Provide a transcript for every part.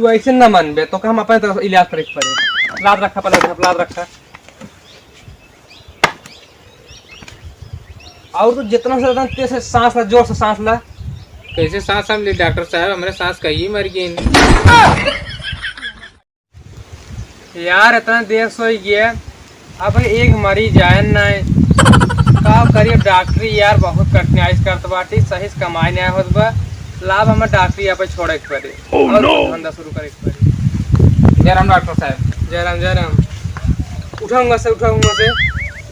तू ऐसे ना मानबे तो हम अपने तरफ इलाज करे के पड़े। लाद रखा पहले, लाद रखा। और तो जितना से ज्यादा तेज से सांस ला, जोर से सांस ला। कैसे सांस हम ले डॉक्टर साहब, हमारे सांस कहीं मर गई। यार इतना देर सो गया, अब एक मरीज आए ना का करिए। डॉक्टरी यार बहुत कठिनाई करत बाटी, सही से कमाई नहीं होत बा। लाभ हमें डॉक्टरी यहाँ पे छोड़े के पड़े और धंधा शुरू करे के पड़े। जयराम डॉक्टर साहब। जयराम जयराम। उठाऊंगा से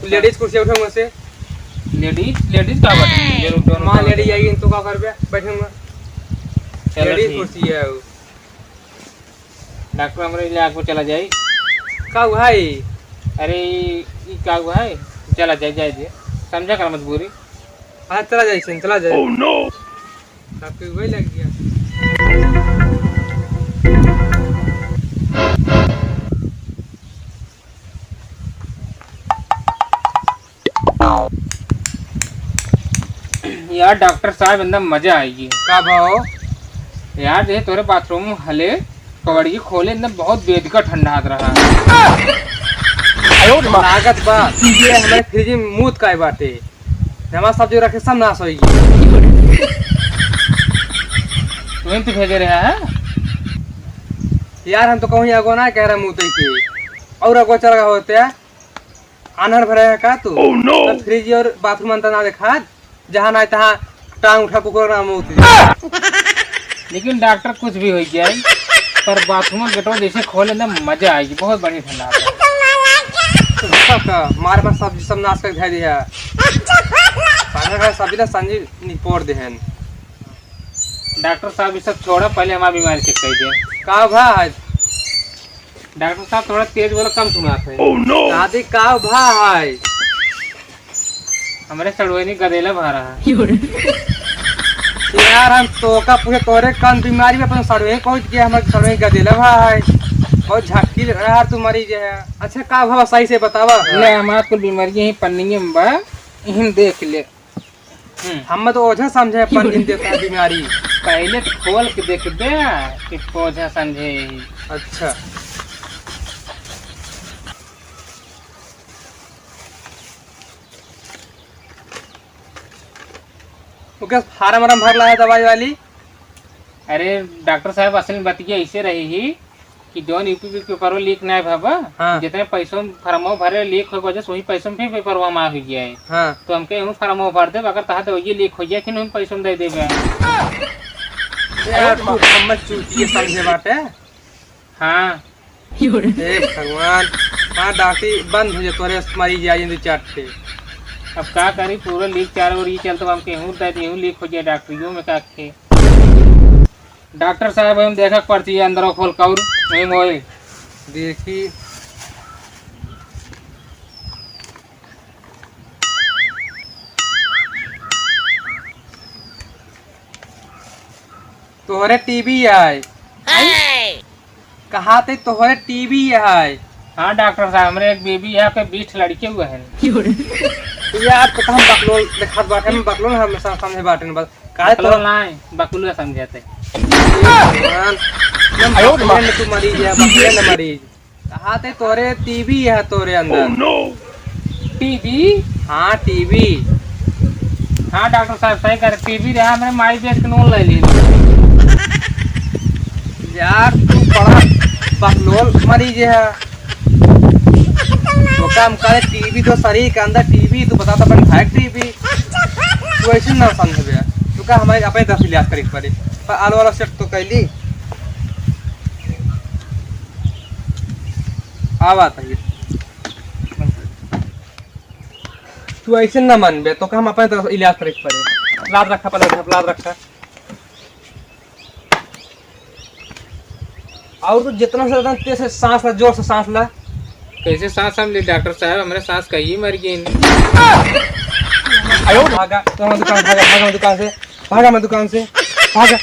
लेडीज कुर्सी उठाऊंगा से। लेडीज का बैठे माँ लेडीज आएगी तो क्या करबे, बैठूंगा। लेडीज ठीक। कुर्सी है वो। डॉक्टर हमारे इलाज को चला जाए। का भाई? अरे ये क्या हुआ है, चला जाए दे, समझा कर मजबूरी। हाँ चला जाए, चला जाए। ओह नो, आपको वही लग गया। यार डॉक्टर साहब एकदम मजा आएगी। का भाव? यार देख तोरे बाथरूम में हले कवड़ी खोले एकदम बहुत बेदका ठंडा हाथ रहा। लागत बा ये हमारे फ्रिज में मूत का बाटे, हमारा सब्जी रखे सब नाश होगी। तुम तो भेजे रहा है यार हम तो कहूँ अगो ना कह रहे मूते की और अगो चल रहा होते आनर भरे है का तू। तो फ्रिज और बाथरूम अंतर ना देखा, जहाँ ना तहाँ टांग उठा कुकर ना मूत। लेकिन डॉक्टर कुछ भी हो जाए पर बाथरूम गेटो जैसे खोले एकदम मजा आएगी, बहुत बड़ी ठंडा आता है। मार मार सब्जी सब नाश कर खाई दिया। सब्जी ना संजी निपोड़ देहन। डॉक्टर साहब ये सब छोड़ा, पहले हमारी बीमारी चेक कर दे। का भाई? डॉक्टर साहब थोड़ा तेज बोलो, कम सुनाते हैं। दादी का भाई? हमारे सड़वनी गदेला भा रहा है। यार हम तो का पूछे तोरे कान बीमारी में अपन सड़वे पहुंच गया, हमारे सड़वे गदेला भाई और झाकी रहा तू मरीज है। अच्छा का भाव सही से बतावा। ले हमारे कुल बीमारी ही पन्नी में बा, इहन देख ले। हम तो ओझा समझे पंडित देता बीमारी। पहले तो खोल के देख दे कि पौधा समझे। अच्छा तो क्या फार्म वार्म भर ला है दवाई वाली? अरे डॉक्टर साहब असल में बतिया ऐसे रही ही कि जौन यूपी पेपर लीक नहीं भाबा। हाँ। जितने पैसों फर्मो भरे लीक हो वजह से वही पैसों में पेपर वहाँ आ गया है। हाँ। तो हमके यूँ फर्मो भर दे, अगर तहा तो वही लीक हो गया कि नहीं पैसों दे देवे। यार तू समझ चुकी है समझे बाटे। हाँ हे भगवान, हाँ डॉक्टरी बंद हो जाए तोरे मरीज आई चाट थे। अब क्या करी, पूरा लीक चारों ओर ये चलते हमके यूँ दे यूँ लीक हो जाए डॉक्टरियों में क्या थे। डॉक्टर साहब हम देखा पड़ती है अंदर खोल कर वही देखी। तोहरे टीवी आए कहा थे, तोहरे टीवी आए। हाँ डॉक्टर साहब, हमारे एक बेबी है, आपके 20 लड़के हुए हैं। यार तो हम बकलोल देखा बाटे में बकलोल हम समझे बाटे में बस काहे तो बकुल समझाते। भगवान तू मरीज है, बकले न मरीज। कहा थे तोरे टीवी है तोरे अंदर। टीवी? हाँ टीवी। हाँ डॉक्टर साहब सही करे, टीवी रहा हमारे माई बेच के नोन ले ली। यार तू बड़ा बकलोल मरीज है। तो काम करे टीवी तो शरीर के अंदर टीवी, तू बता अपन खाए टीवी। तू ऐसे ना समझ बे, तू का हमारे अपने तरफ इलाज करे पड़े। पर आलो वाला सेट तो कैली आवात है। तू ऐसे ना मानबे तो हम अपने तरफ इलाज करे पड़े। लाद रखा पहले, लाद रखा। और तो जितना से ज्यादा तेज से सांस ला, जोर से सांस ला। कैसे सांस हम ले डॉक्टर साहब, हमारे सांस कहीं मर गई। भागा तो हम दुकान, भागा दुकान से, भागा मैं दुकान से, भागा।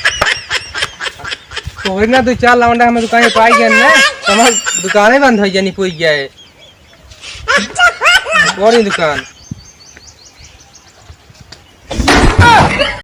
तो ना 2-4 लौंडा हमें दुकान पे पाई गए ना, तो हमारी दुकान बंद हो जानी पूरी गया है। और दुकान